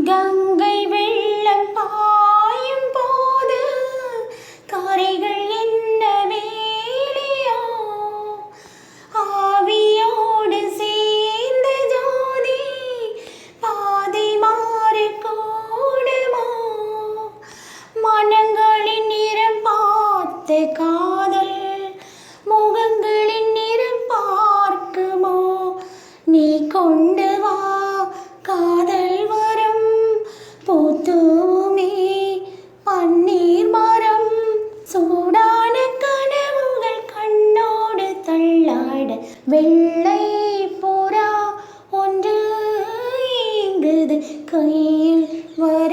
கங்கை வெள்ளம் பாயும் போது கரைகள் என்ன வேலையோ, ஆவியோடு சேர்ந்த ஜோதி பாதை மாறு கூடுமோ, மனங்களின் நிறம் பார்த்த காதல் முகங்களின் நிறம் பார்க்குமோ, நீ கொண்டு வா காதல் வரம் பூத்துமே பன்னீர் மரம், சூடான கனவுகள் கண்ணோடு தள்ளாட வெள்ளை புறா ஒன்று ஏங்குது கையில் வர